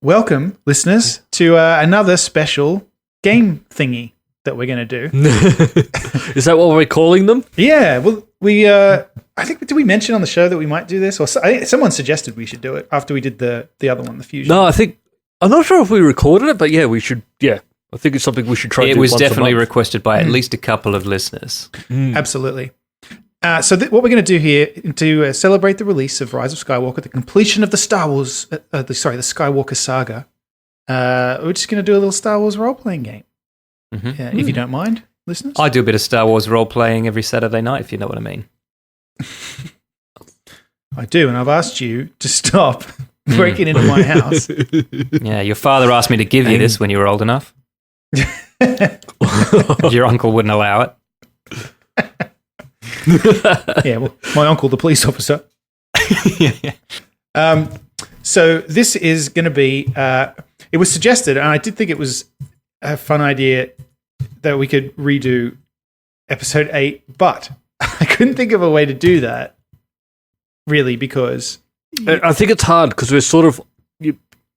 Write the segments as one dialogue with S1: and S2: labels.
S1: welcome, listeners, to another special game thingy that we're going to do.
S2: Is that what we're calling them?
S1: Yeah, well, I think, did we mention on the show that we might do this? Or someone suggested we should do it after we did the other one, the Fusion.
S2: No, I'm not sure if we recorded it, but yeah, we should, I think it's something we should try to do once a month.
S3: It was definitely requested by at least a couple of listeners.
S1: Absolutely. So what we're going to do here to celebrate the release of Rise of Skywalker, the completion of the the Skywalker saga, we're just going to do a little Star Wars role-playing game. If you don't mind, listeners.
S3: I do a bit of Star Wars role-playing every Saturday night, if you know what I mean.
S1: I do, and I've asked you to stop breaking into my house.
S3: Yeah, your father asked me to give you this when you were old enough. Your uncle wouldn't allow it.
S1: Yeah, well, my uncle, the police officer. So this is going to be, it was suggested, and I did think it was a fun idea that we could redo episode 8, but I couldn't think of a way to do that, really, because...
S2: I think it's hard because we're sort of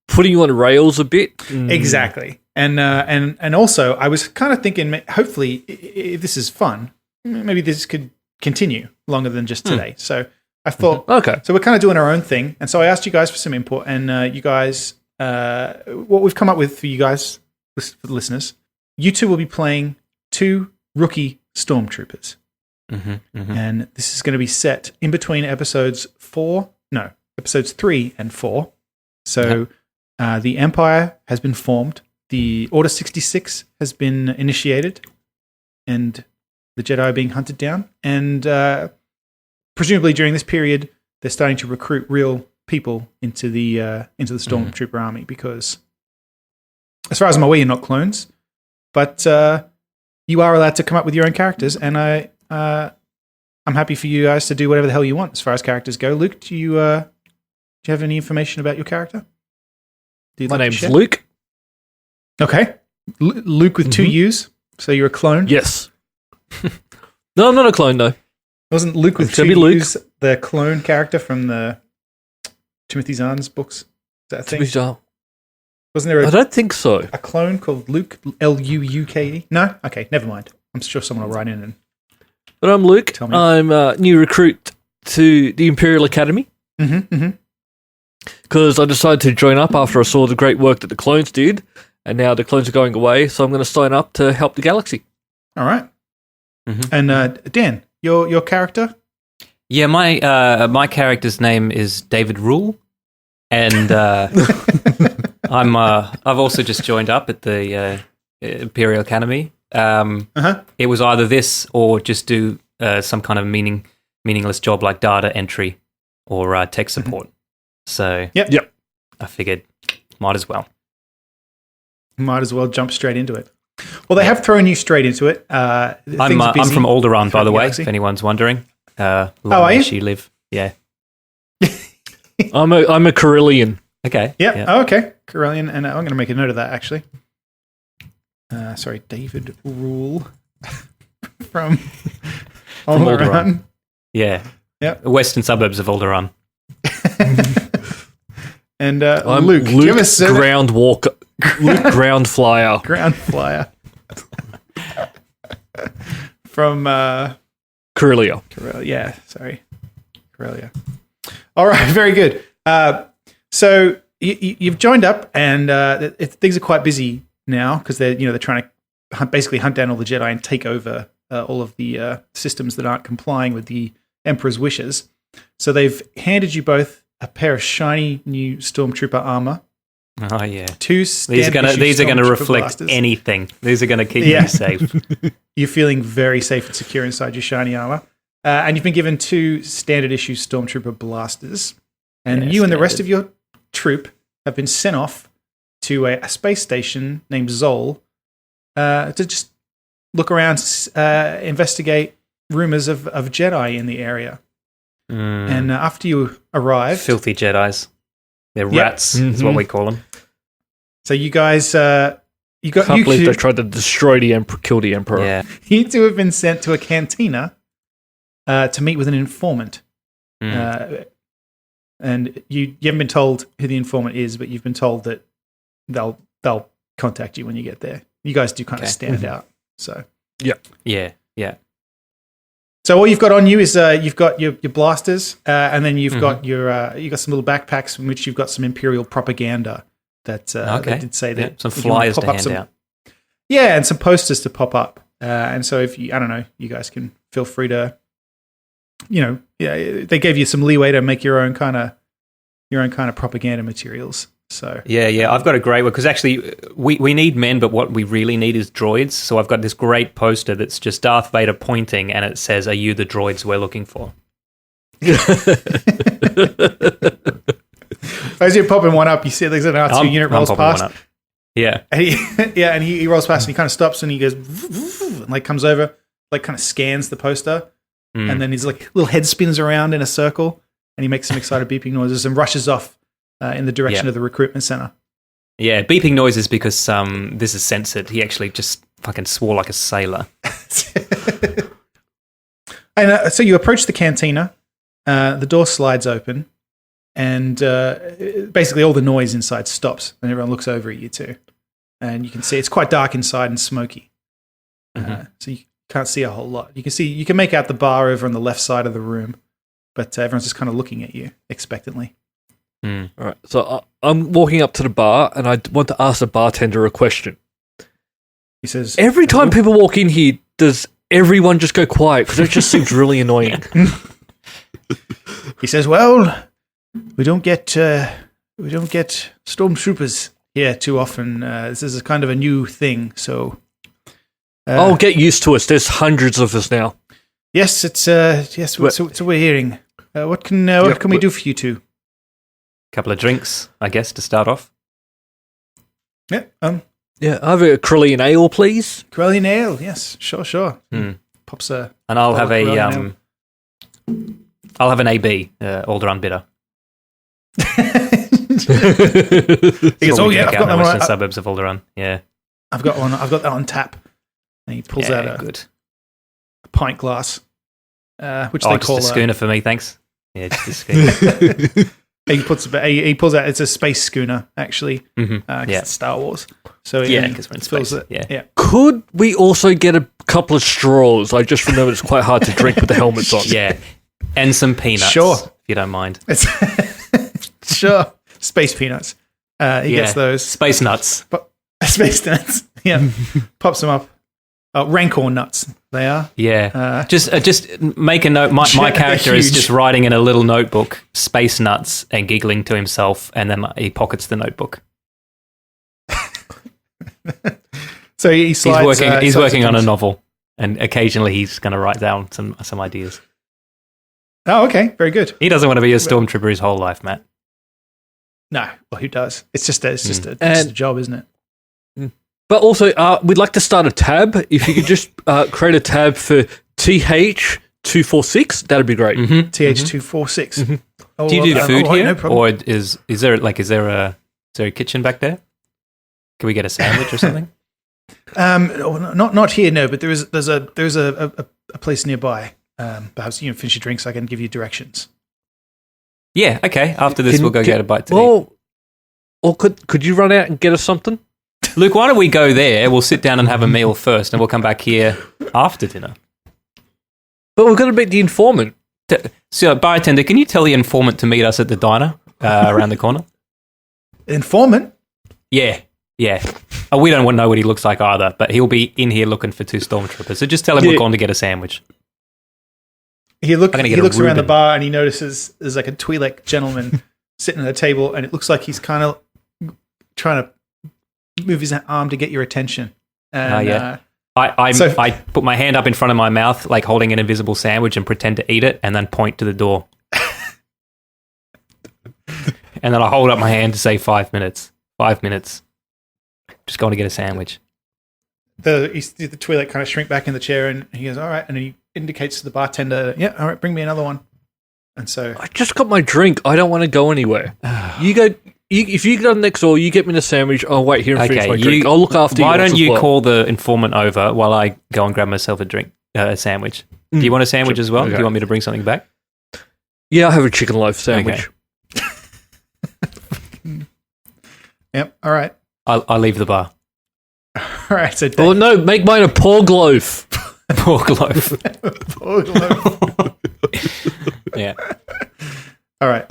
S2: putting you on rails a bit.
S1: Exactly. And also, I was kind of thinking, hopefully, if this is fun, maybe this could continue longer than just today. So I thought,
S2: okay.
S1: So we're kind of doing our own thing. And so I asked you guys for some input, and you guys, what we've come up with for you guys, for the listeners, you two will be playing 2 rookie stormtroopers. And this is going to be set in between episodes 3 and 4. So the Empire has been formed, the Order 66 has been initiated, and the Jedi are being hunted down. And presumably during this period, they're starting to recruit real people into the Stormtrooper army, because as far as I'm aware, you're not clones, but you are allowed to come up with your own characters, and I'm happy for you guys to do whatever the hell you want as far as characters go. Luke, do you have any information about your character?
S2: My name's Luke.
S1: Okay. Luke with 2 U's, so you're a clone?
S2: Yes. No, I'm not a clone, though.
S1: Wasn't Luke with 2 U's the clone character from the Timothy Zahn's books? Is that a thing?
S2: Timothy Zahn.
S1: Wasn't there
S2: I don't think so.
S1: A clone called Luke, L-U-U-K-E? No? Okay, never mind. I'm sure someone will write in and...
S2: But I'm Luke. I'm a new recruit to the Imperial Academy. Because I decided to join up after I saw the great work that the clones did, and now the clones are going away, so I'm going to sign up to help the galaxy.
S1: All right. And Dan, your character?
S3: Yeah, my character's name is David Rule, and I've also just joined up at the Imperial Academy. It was either this or just do some kind of meaningless job like data entry or tech support. So
S1: yep.
S3: I figured might as well.
S1: Might as well jump straight into it. Well, they have thrown you straight into it.
S3: I'm from Alderaan, by the way, if anyone's wondering.
S1: Are you?
S3: You live? Yeah.
S2: I'm a Carillion.
S3: Okay.
S1: Yep. Yeah. Oh, okay. Carillion, and I'm going to make a note of that, actually. Sorry, David Rule from Alderaan.
S3: Yeah.
S1: Yep.
S3: Western suburbs of Alderaan.
S1: And
S2: I'm
S1: Luke.
S2: Luke Ground Walker. Luke Ground Flyer.
S1: Ground Flyer. From
S2: Corellia.
S1: Yeah, sorry. Corellia. All right, very good. So you've joined up, and things are quite busy now because they're trying to basically hunt down all the Jedi and take over all of the systems that aren't complying with the Emperor's wishes. So they've handed you both a pair of shiny new Stormtrooper armor.
S3: Oh yeah,
S1: 2
S3: these are going to reflect blasters. Anything. These are going to keep you safe.
S1: You're feeling very safe and secure inside your shiny armor, and you've been given 2 standard issue Stormtrooper blasters. And you and the rest of your troop have been sent off to a space station named Zol to just look around, investigate rumors of Jedi in the area. And after you arrive...
S3: Filthy Jedis. They're rats, is what we call them.
S1: So you guys...
S2: Can't believe they tried to destroy the Emperor, kill the Emperor.
S3: Yeah.
S1: You 2 have been sent to a cantina to meet with an informant. And you haven't been told who the informant is, but you've been told that they'll contact you when you get there. You guys do kind of stand out. So
S3: Yeah.
S1: So all you've got on you is you've got your blasters, and then you've got you got some little backpacks in which you've got some Imperial propaganda that they did say that
S3: some flyers to hand out.
S1: Yeah, and some posters to pop up. And so if you, I don't know, you guys can feel free to, they gave you some leeway to make your own kind of propaganda materials. So
S3: yeah, I've got a great one because actually we need men, but what we really need is droids. So I've got this great poster that's just Darth Vader pointing, and it says, "Are you the droids we're looking for?"
S1: As you're popping one up, you see there's an R2 unit rolls past.
S3: Yeah,
S1: and he rolls past and he kind of stops and he goes and like comes over, like kind of scans the poster, and then his like little head spins around in a circle, and he makes some excited beeping noises and rushes off in the direction of the recruitment center.
S3: Yeah, beeping noises because this is censored. He actually just fucking swore like a sailor.
S1: And so you approach the cantina. The door slides open, and basically all the noise inside stops, and everyone looks over at you two. And you can see it's quite dark inside and smoky, so you can't see a whole lot. You can make out the bar over on the left side of the room, but everyone's just kind of looking at you expectantly.
S2: All right, so I'm walking up to the bar, and I want to ask the bartender a question.
S1: He says,
S2: "Every time people walk in here, does everyone just go quiet? Because it just seems really annoying."
S1: He says, "Well, we don't get stormtroopers here too often. This is a kind of a new thing, so
S2: I'll get used to us. There's hundreds of us now."
S1: Yes, it's so we're hearing. What can we do for you two?
S3: Couple of drinks, I guess, to start off.
S1: Yeah.
S2: Yeah, I have a Corellian ale, please.
S1: Corellian ale, yes, sure. Pops
S3: and I'll have an AB, Alderaan bitter.
S1: He goes, "Oh yeah, I've got that one."
S3: Suburbs of Alderaan. Yeah,
S1: I've got one. I've got that on tap. And he pulls out a pint glass, which they call
S3: just a schooner for me, thanks. Yeah, just a schooner.
S1: He pulls out. It's a space schooner, actually. It's Star Wars. So
S3: because we're in space.
S1: Yeah.
S2: Could we also get a couple of straws? I just remember it's quite hard to drink with the helmets on.
S3: Yeah, and some peanuts.
S1: Sure,
S3: if you don't mind.
S1: Sure, space peanuts. He gets those
S3: space nuts.
S1: Space nuts. Yeah, pops them up. Rancor nuts. They are.
S3: Yeah. Just make a note. My character is just writing in a little notebook, space nuts, and giggling to himself, and then he pockets the notebook.
S1: So he slides.
S3: He's working on a novel, and occasionally he's going to write down some ideas.
S1: Oh, okay. Very good.
S3: He doesn't want to be a stormtrooper his whole life, Matt.
S1: No. Well, who does? It's just a job, isn't it?
S2: But also, we'd like to start a tab. If you could just create a tab for TH246, that'd be great.
S1: TH246.
S3: Do you do food here,
S1: no problem.
S3: or is there a kitchen back there? Can we get a sandwich or something?
S1: Not here, no. But there's a place nearby. Perhaps finish your drinks. I can give you directions.
S3: Yeah. Okay. After this, we'll go get a bite to eat.
S2: Well, or could you run out and get us something?
S3: Luke, why don't we go there? We'll sit down and have a meal first, and we'll come back here after dinner.
S2: But we've got to meet the informant.
S3: So, bartender, can you tell the informant to meet us at the diner around the corner?
S1: Informant?
S3: Yeah. We don't want to know what he looks like either, but he'll be in here looking for two stormtroopers. So just tell him we're going to get a sandwich.
S1: He looks around the bar and he notices there's like a Twi'lek gentleman sitting at a table, and it looks like he's kind of trying to move his arm to get your attention. And,
S3: I put my hand up in front of my mouth, like holding an invisible sandwich, and pretend to eat it, and then point to the door. And then I hold up my hand to say 5 minutes. 5 minutes. Just going to get a sandwich.
S1: The Twi'lek kind of shrink back in the chair, and he goes, "All right," and he indicates to the bartender, "Yeah, all right, bring me another one." And so
S2: I just got my drink. I don't want to go anywhere. You go. If you go next door, you get me a sandwich. I'll wait here and finish my drink. I'll look after you.
S3: Why don't you call the informant over while I go and grab myself a sandwich? Do you want a sandwich as well? Okay. Do you want me to bring something back?
S2: Yeah, I have a chicken loaf sandwich.
S1: Okay. Yep. All right.
S3: I leave the bar.
S1: All right. So
S2: Oh no, make mine a pork loaf.
S3: Pork loaf.
S1: pork loaf.
S3: Yeah.
S1: All right.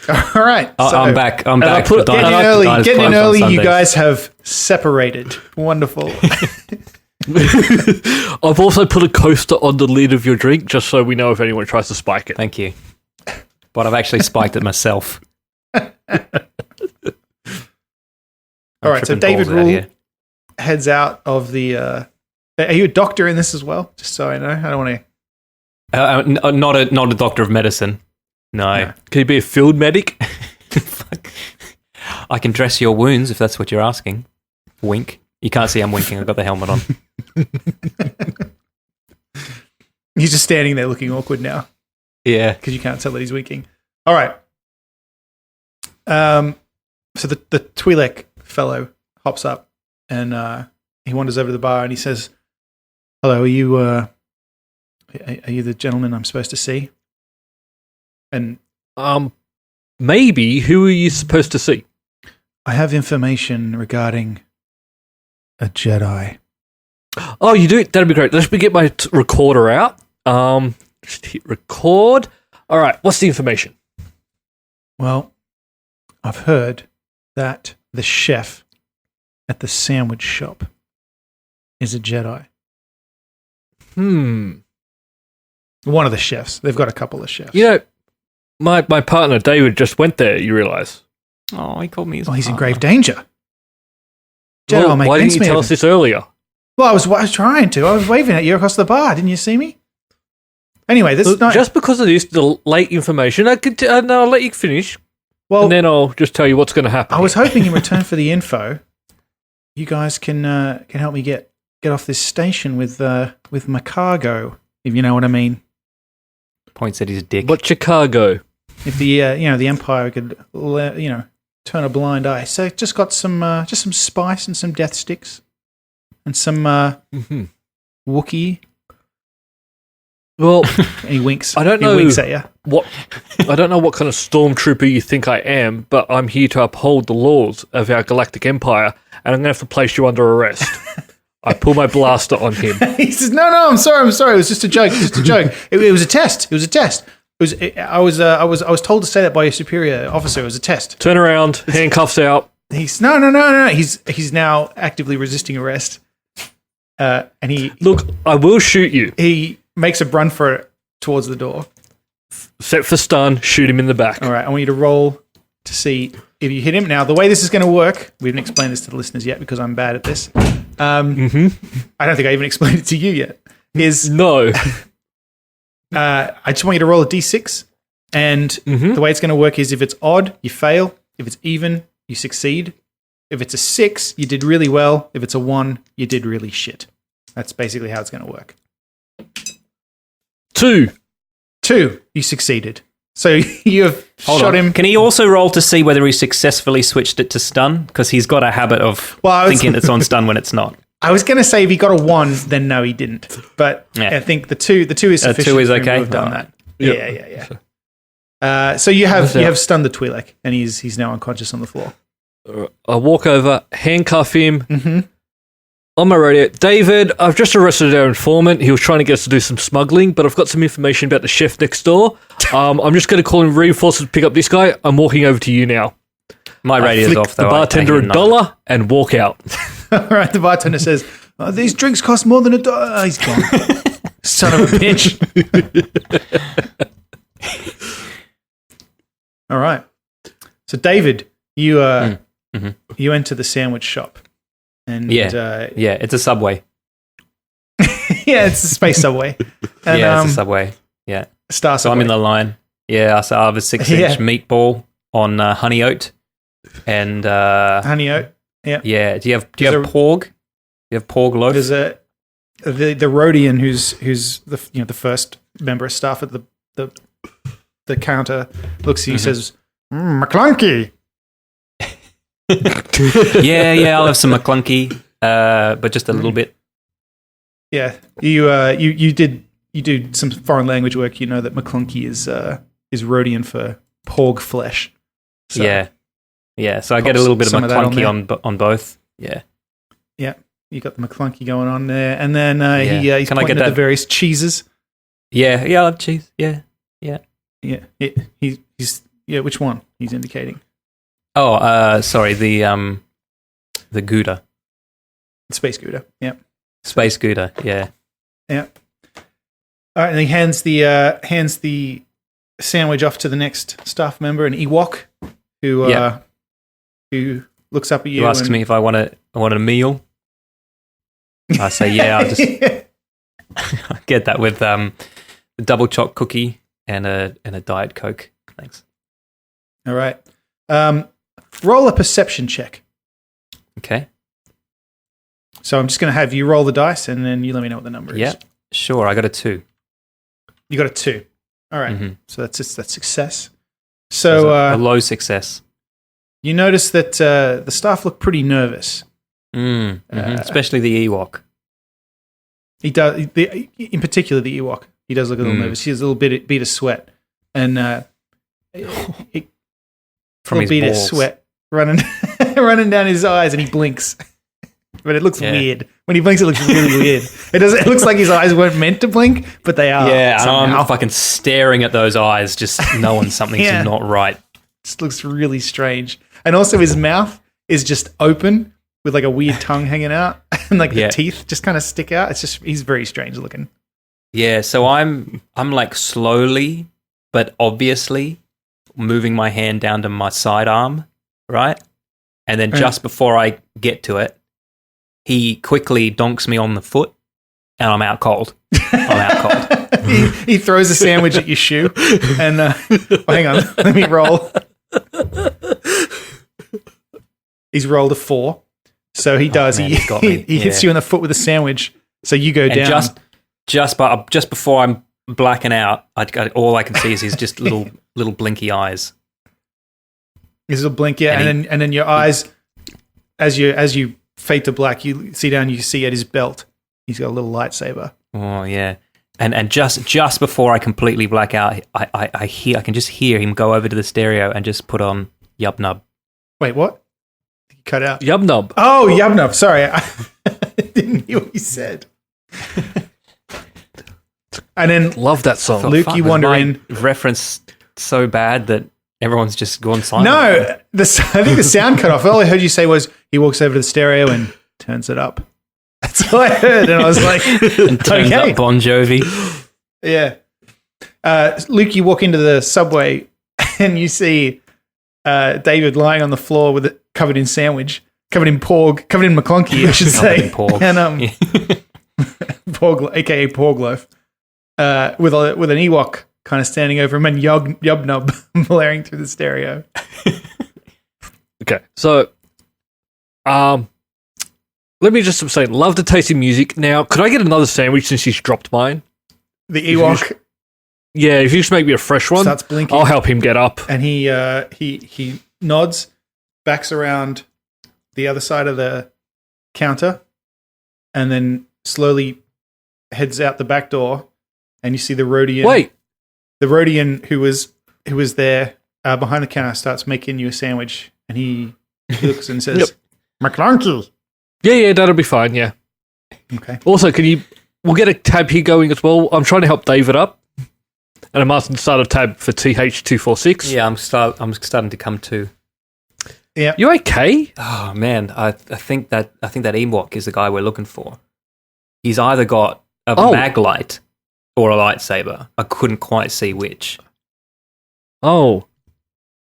S1: All right. So,
S3: I'm back. I'm
S2: I
S3: back.
S2: put-
S3: The
S1: Getting in
S3: diner-
S1: early.
S3: diner's
S1: Getting in
S3: closed on
S1: early. You
S3: Sundays.
S1: guys have separated. Wonderful.
S2: I've also put a coaster on the lid of your drink just so we know if anyone tries to spike it.
S3: Thank you. But I've actually spiked it myself.
S1: All right. So David Rule heads out of the. Are you a doctor in this as well? Just so I know. I don't want to.
S3: Not a doctor of medicine. No.
S2: Can you be a field medic?
S3: I can dress your wounds if that's what you're asking. Wink. You can't see I'm winking. I've got the helmet on.
S1: He's just standing there looking awkward now
S3: Yeah.
S1: because you can't tell that he's winking. All right. So the Twi'lek fellow hops up and he wanders over to the bar and he says, "Hello, are you the gentleman I'm supposed to see?" And
S2: Maybe. Who are you supposed to see?
S1: I have information regarding a Jedi.
S2: Oh, you do? That'd be great. Let me get my recorder out. Just hit record. All right. What's the information?
S1: Well, I've heard that the chef at the sandwich shop is a Jedi. One of the chefs. They've got a couple of chefs.
S2: You know, my partner David just went there. You realise?
S3: Oh, he called me his
S1: Well, he's in
S3: partner.
S1: grave danger. Jedi
S2: Well,
S1: will make
S2: why didn't you
S1: mincemeat
S2: tell
S1: of
S2: us
S1: him.
S2: this earlier?
S1: Well, I was trying to. I was waving at you across the bar. Didn't you see me? Anyway, this is
S2: Look,
S1: not...
S2: just because of this, the late information, I'll let you finish,
S1: Well,
S2: and then I'll just tell you what's going to happen.
S1: I was hoping in return for the info, you guys can help me get off this station with my cargo, if you know what I mean.
S3: Points at his dick.
S2: What Chicago?
S1: If the the Empire could turn a blind eye. So just got some spice and some death sticks and some Wookiee.
S2: Well,
S1: And he winks.
S2: I don't know
S1: He winks at you.
S2: I don't know what kind of stormtrooper you think I am, but I'm here to uphold the laws of our galactic empire, and I'm going to have to place you under arrest. I pull my blaster on him.
S1: He says, "No, I'm sorry. It was just a joke. Just a joke. It was a test. It was a test. I was told to say that by your superior officer. It was a test."
S2: Turn around, handcuffs out.
S1: He's no. He's now actively resisting arrest. And he
S2: Look, I will shoot you.
S1: he makes a run for it towards the door.
S2: Set for stun, shoot him in the back.
S1: All right, I want you to roll to see if you hit him. Now, the way this is going to work, we haven't explained this to the listeners yet because I'm bad at this. I don't think I even explained it to you yet. Is
S2: No.
S1: I just want you to roll a d6, and the way it's going to work is if it's odd, you fail. If it's even, you succeed. If it's a 6, you did really well. If it's a 1, you did really shit. That's basically how it's going to work.
S2: 2.
S1: 2, you succeeded. So you have
S3: Hold
S1: shot
S3: on.
S1: him.
S3: Can he also roll to see whether he successfully switched it to stun? Because he's got a habit of thinking it's on stun when it's not.
S1: I was going to say if he got a 1, then no, he didn't. But
S3: Yeah.
S1: I think the 2 is sufficient.
S3: 2 is
S1: for him to
S3: okay?
S1: have done
S3: Alright.
S1: that. Yeah. So you have stunned the Twi'lek, and he's now unconscious on the floor.
S2: I walk over, handcuff him. On my radio, David, I've just arrested our informant. He was trying to get us to do some smuggling, but I've got some information about the chef next door. I'm just going to call in reinforcements to pick up this guy. I'm walking over to you now.
S3: My
S2: I
S3: radio's
S2: flick
S3: off, though.
S2: the bartender $1 and walk out.
S1: All right, the bartender says, "These drinks cost more than $1." Oh, he's gone. Son of a bitch. All right. So, David, you you enter the sandwich shop. And
S3: Yeah, it's a Subway.
S1: yeah, it's a space subway. And,
S3: It's a Subway. Yeah.
S1: Star
S3: So I'm
S1: Subway.
S3: in the line. Yeah, so I have a 6-inch meatball on honey oat. And
S1: honey oat. Yeah.
S3: yeah, do you have
S1: There's
S3: porg? Do you have porg loaf?
S1: There's the Rhodian who's the the first member of staff at the counter looks at you and says, "McClunky."
S3: yeah, I'll have some McClunky, but just a little bit.
S1: Yeah, you do some foreign language work. You know that McClunky is Rhodian for porg flesh. So,
S3: Yeah. Yeah, so I get a little bit of
S1: some of that on
S3: McClunky on both. Yeah.
S1: Yeah, you got the McClunky going on there, and then he's
S3: Can I
S1: pointing
S3: get
S1: at the
S3: that?
S1: various cheeses.
S3: Yeah, I love cheese. Yeah.
S1: Yeah, he's which one he's indicating?
S3: Oh, sorry, the Gouda.
S1: The Space Gouda. Yeah,
S3: Space Gouda, yeah.
S1: yeah. All right, and he hands the sandwich off to the next staff member, an Ewok, who looks up at you.
S3: Who asks me if I want a meal. I say, yeah, I'll just get that with a double choc cookie and a Diet Coke. Thanks.
S1: All right. Roll a perception check.
S3: Okay.
S1: So I'm just going to have you roll the dice, and then you let me know what the number is.
S3: Yeah, sure. I got a 2.
S1: You got a 2. All right.
S3: Mm-hmm.
S1: So that's success. So
S3: a low success.
S1: you notice that the staff look pretty nervous.
S3: Especially the Ewok.
S1: He does, in particular the Ewok. He does look a little nervous. He has a little bit of sweat, and
S3: From his
S1: bead of
S3: balls.
S1: sweat running down his eyes, and he blinks. But it looks weird. When he blinks, it looks really weird. It looks like his eyes weren't meant to blink, but they are.
S3: Yeah, and
S1: somehow.
S3: I'm fucking staring at those eyes, just knowing something's
S1: Yeah.
S3: not right.
S1: Just looks really strange. And also his mouth is just open with like a weird tongue hanging out, and like the teeth just kind of stick out. He's very strange looking.
S3: Yeah, so I'm like slowly but obviously moving my hand down to my sidearm, right? And then just before I get to it, he quickly donks me on the foot, and I'm out cold.
S1: He throws a sandwich at your shoe, and hang on, let me roll. He's rolled a 4, so he does.
S3: Man,
S1: he
S3: he's got me.
S1: he hits you in the foot with a sandwich, so you go
S3: And
S1: down.
S3: just before I'm blacking out, all I can see is his just little blinky eyes.
S1: His little blink, yeah, and then your eyes, as you fade to black, you see down. You see at his belt, he's got a little lightsaber.
S3: Oh yeah, and just before I completely black out, I can just hear him go over to the stereo and just put on Yub Nub.
S1: Wait, what? You cut out.
S2: Yub Nub.
S1: Oh, Yub Nub. Sorry, I didn't hear what you said. And then
S2: Love that song.
S1: Luke, you
S3: Was
S1: wander
S3: my
S1: in.
S3: reference so bad that everyone's just gone silent.
S1: No, I think the sound cut off. All I heard you say was he walks over to the stereo and turns it up. That's all I heard, and I was like,
S3: and turns
S1: okay.
S3: up Bon Jovi.
S1: Yeah. Luke, you walk into the subway and you see David lying on the floor with it covered in sandwich, covered in porg, covered in McClunky, I should say.
S3: in porg.
S1: And porg, aka porg loaf, with an Ewok kind of standing over him and Yub Nub blaring through the stereo.
S2: Okay, so, let me just say, love the tasty music. Now, could I get another sandwich since he's dropped mine?
S1: The Ewok
S2: Yeah, if you just make me a fresh one,
S1: starts blinking.
S2: I'll help him get up.
S1: And he nods, backs around the other side of the counter, and then slowly heads out the back door. And you see the Rhodian.
S2: Wait,
S1: The Rhodian who was there behind the counter starts making you a sandwich, and he looks and says, "McClunky."
S2: yeah, that'll be fine. Yeah.
S1: Okay.
S2: Also, we'll get a tab here going as well. I'm trying to help David up, and I'm asking to start a tab for TH246.
S3: Yeah, I'm starting to come to.
S1: Yeah.
S2: You okay?
S3: Oh man, I think that Ewok is the guy we're looking for. He's either got a mag light or a lightsaber. I couldn't quite see which.
S2: Oh,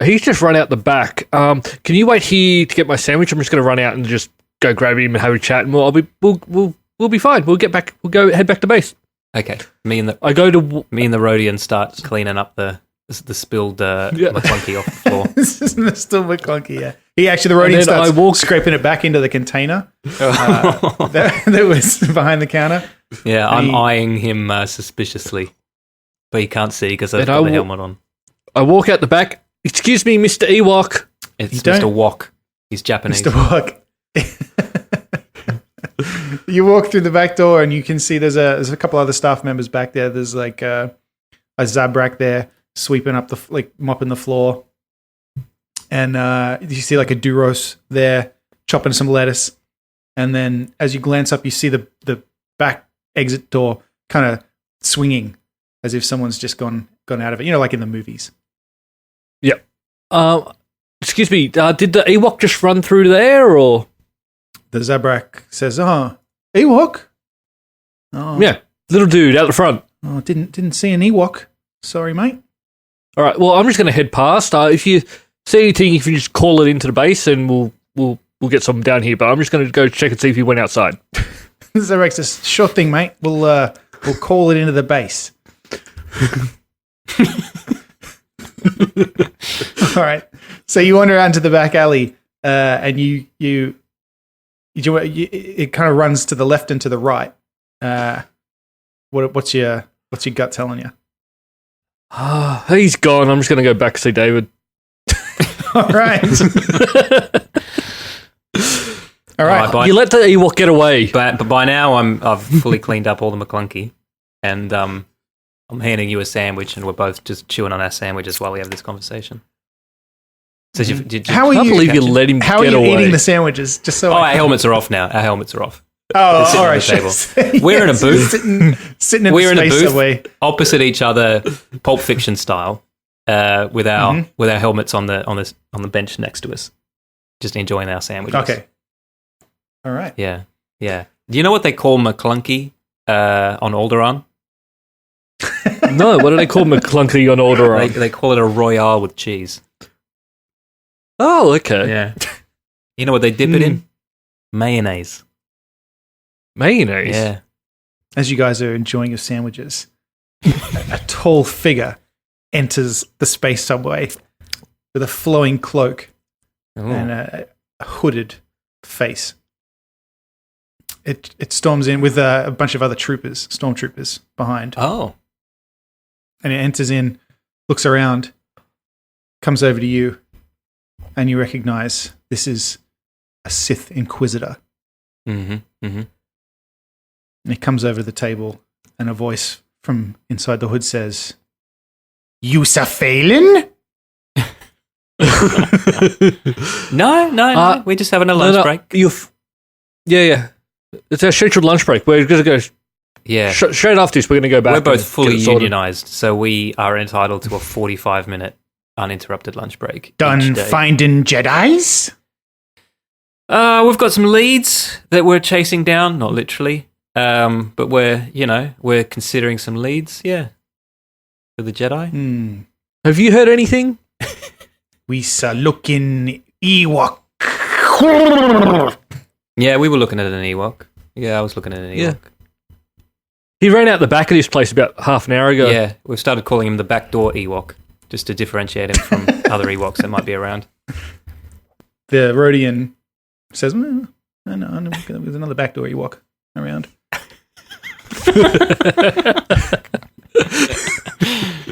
S2: he's just run out the back. Can you wait here to get my sandwich? I'm just going to run out and just go grab him and have a chat, and we'll be fine. We'll get back. We'll go head back to base.
S3: Okay, me and the Rhodian start cleaning up the spilled McClunky off the floor.
S1: This is still McClunky, yeah. The Rhodian starts scraping it back into the container that was behind the counter.
S3: Yeah, I'm eyeing him suspiciously, but he can't see because I've got the helmet on.
S2: I walk out the back. Excuse me, Mr. Ewok.
S3: It's Mr. Wok. He's Japanese.
S1: Mr. Wok. You walk through the back door and you can see there's a couple other staff members back there. There's like a Zabrak there sweeping up mopping the floor. And you see like a Duros there chopping some lettuce. And then as you glance up, you see the back exit door kind of swinging as if someone's just gone out of it, like in the movies.
S2: Yep. Excuse me, did the Ewok just run through there, or?
S1: The Zabrak says, Ewok? Oh.
S2: Yeah, little dude out the front.
S1: Oh, didn't see an Ewok. Sorry, mate.
S2: All right, well, I'm just going to head past. If you see anything, if you just call it into the base, and we'll get some down here. But I'm just going to go check and see if he went outside.
S1: Zabrak says, sure thing, mate. We'll call it into the base. All right. So you wander out into the back alley, and it kind of runs to the left and to the right. What's your gut telling you?
S2: He's gone. I'm just going to go back to see David.
S1: All right. All right.
S2: You let the Ewok get away.
S3: But by now I've fully cleaned up all the McClunky, and I'm handing you a sandwich, and we're both just chewing on our sandwiches while we have this conversation. So
S1: how are
S2: I can't
S1: you?
S2: believe you let him
S1: How
S2: get
S1: are you
S2: away.
S1: eating the sandwiches? Just so.
S3: Our helmets are off now. Our helmets are off.
S1: Oh,
S3: sitting
S1: all
S3: on
S1: right.
S3: the table. We're in a booth.
S1: Sitting in
S3: We're
S1: the
S3: in a
S1: space
S3: booth
S1: away.
S3: opposite each other, Pulp Fiction style, with our helmets on the bench next to us, just enjoying our sandwiches.
S1: Okay. All right.
S3: Yeah. Do you know what they call McClunky on Alderaan?
S2: No, what do they call McClunky on Alderaan?
S3: They call it a Royale with cheese.
S2: Oh, okay.
S3: Yeah. You know what they dip it in? Mayonnaise.
S2: Mayonnaise?
S3: Yeah.
S1: As you guys are enjoying your sandwiches, a tall figure enters the space subway with a flowing cloak and a hooded face. It storms in with a bunch of other stormtroopers behind.
S3: Oh.
S1: And it enters in, looks around, comes over to you, and you recognize this is a Sith Inquisitor.
S3: Mm-hmm. Mm-hmm.
S1: And he comes over to the table, and a voice from inside the hood says, "You Phelan?"
S3: No. We're just having a lunch break.
S2: Yeah. It's our scheduled lunch break. We're going to go straight after this. We're going to go back.
S3: We're both fully unionized, so we are entitled to a 45-minute uninterrupted lunch break.
S1: Done finding Jedis?
S3: We've got some leads that we're chasing down, not literally, but we're considering some leads, for the Jedi.
S2: Have you heard anything?
S1: We saw looking Ewok.
S3: Yeah, we were looking at an Ewok. Yeah, I was looking at an Ewok.
S2: Yeah. He ran out the back of this place about half an hour ago.
S3: Yeah, we've started calling him the backdoor Ewok, just to differentiate him from other Ewoks that might be around.
S1: The Rhodian says, "No, there's another backdoor Ewok around."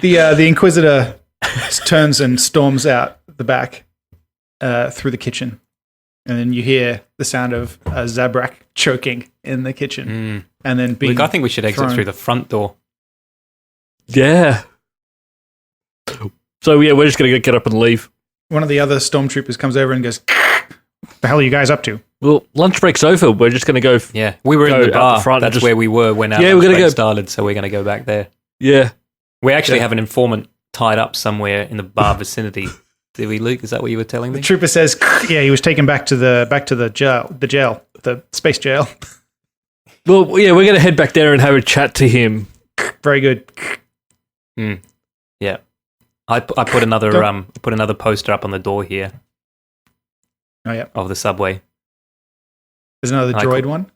S1: The Inquisitor turns and storms out the back through the kitchen. And then you hear the sound of Zabrak choking in the kitchen. And then being
S3: I think we should exit through the front door.
S2: Yeah. So, we're just going to get up and leave.
S1: One of the other stormtroopers comes over and goes, "What the hell are you guys up to?"
S2: Well, lunch break's over. We're just going to go.
S3: Yeah, we were in the bar.
S2: The front.
S3: That's where we were when our lunch break started, so we're going to go back there.
S2: Yeah.
S3: We actually have an informant tied up somewhere in the bar vicinity. Did we, Luke? Is that what you were telling me?
S1: The trooper says, "Yeah, he was taken back to the jail, the space jail."
S2: Well, yeah, we're going to head back there and have a chat to him.
S1: Very good.
S3: Yeah, I put another poster up on the door here.
S1: Oh yeah,
S3: of the subway.
S1: There's another droid one.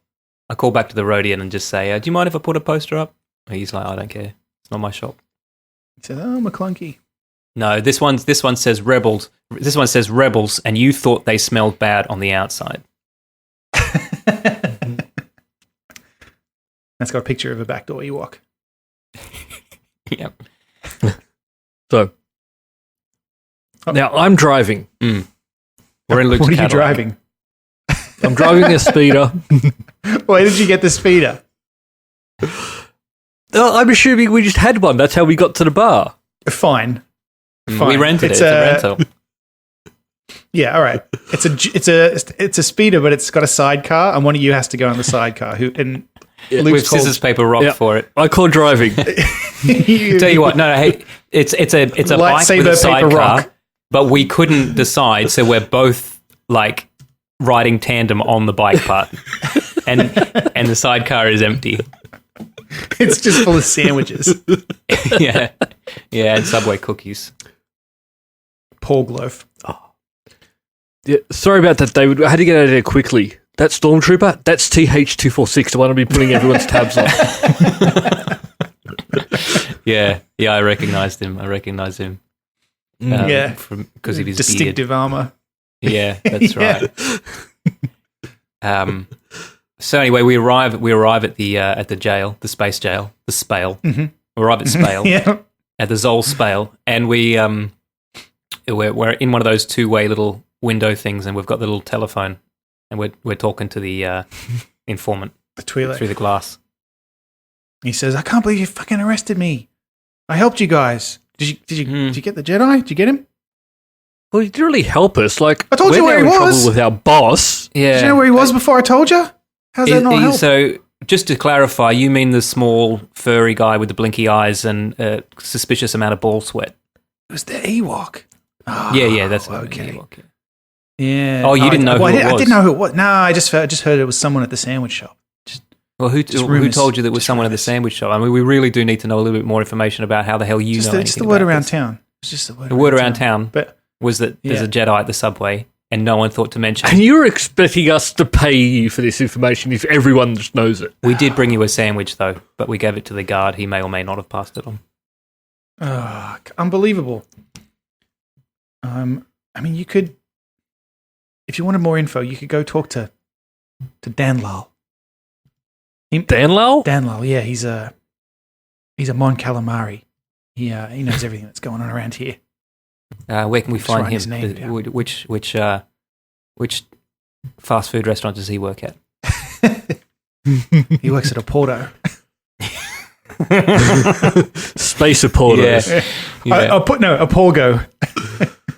S3: I call back to the Rhodian and just say, "Do you mind if I put a poster up?" And he's like, "I don't care. It's not my shop."
S1: He says, "Oh, McClunky."
S3: No, this one says rebels. This one says rebels, and you thought they smelled bad on the outside.
S1: That's got a picture of a backdoor Ewok.
S3: Yep.
S2: So now I'm driving.
S3: We're in Luke's
S1: What are you
S3: Cadillac.
S1: driving?
S2: I'm driving a speeder.
S1: Where did you get the speeder?
S2: I'm assuming we just had one. That's how we got to the bar.
S1: Fine.
S3: We rented it. It's a rental.
S1: Yeah, all right. It's a speeder, but it's got a sidecar, and one of you has to go on the sidecar.
S3: With scissors, paper, rock for it.
S2: I call driving.
S3: Tell you what, hey, it's a bike with a
S1: Lightsaber, paper,
S3: sidecar,
S1: rock.
S3: but we couldn't decide, so we're both like riding tandem on the bike part, and the sidecar is empty.
S1: It's just full of sandwiches.
S3: yeah, and Subway cookies.
S1: Porg loaf.
S2: Yeah, sorry about that, David. I had to get out of there quickly. That stormtrooper, that's TH246, the one I'll be putting everyone's tabs on.
S3: Yeah, I recognised him.
S1: Yeah,
S3: because of his
S1: distinctive
S3: beard.
S1: armour.
S3: Yeah, that's right. So anyway, we arrive at the jail, the space jail, the Spale.
S1: Mm-hmm.
S3: We arrive at Spale,
S1: at
S3: the Zol Spale, and we're in one of those two-way little window things, and we've got the little telephone, and we're talking to the informant
S1: the Twi'lek
S3: through the glass.
S1: He says, "I can't believe you fucking arrested me. I helped you guys. Did you get the Jedi? Did you get him?
S2: Well, he didn't really help us. Like,
S1: I told you where he was.
S2: Trouble with our boss.
S3: Yeah,
S1: did you know where he was before I told you? How's that not help?
S3: So, just to clarify, you mean the small furry guy with the blinky eyes and a suspicious amount of ball sweat?
S1: It was the Ewok. Oh,
S3: yeah, that's
S1: okay.
S3: Ewok, yeah.
S1: Yeah.
S3: Oh, you didn't know who it was?
S1: I didn't know who it was. No, I just heard it was someone at the sandwich shop.
S3: Well, who told you that was someone at the sandwich shop? I mean, we really do need to know a little bit more information about how the hell you know anything
S1: just the word
S3: about
S1: around
S3: this.
S1: town. It's just the word.
S3: The word around town
S1: but
S3: was that there's a Jedi at the subway, and no one thought to mention.
S2: And you're expecting us to pay you for this information if everyone just knows it.
S3: We did bring you a sandwich, though, but we gave it to the guard. He may or may not have passed it on.
S1: Unbelievable. I mean, you could, if you wanted more info, you could go talk to Dan Lal.
S2: Dan Lal?
S1: Dan Lal, yeah, he's a Mon Calamari. He knows everything that's going on around here.
S3: Where can we find him?
S1: His name down.
S3: Which fast food restaurant does he work at?
S1: He works at a Porto.
S2: Space Portos.
S3: Yeah.
S1: A Porgo.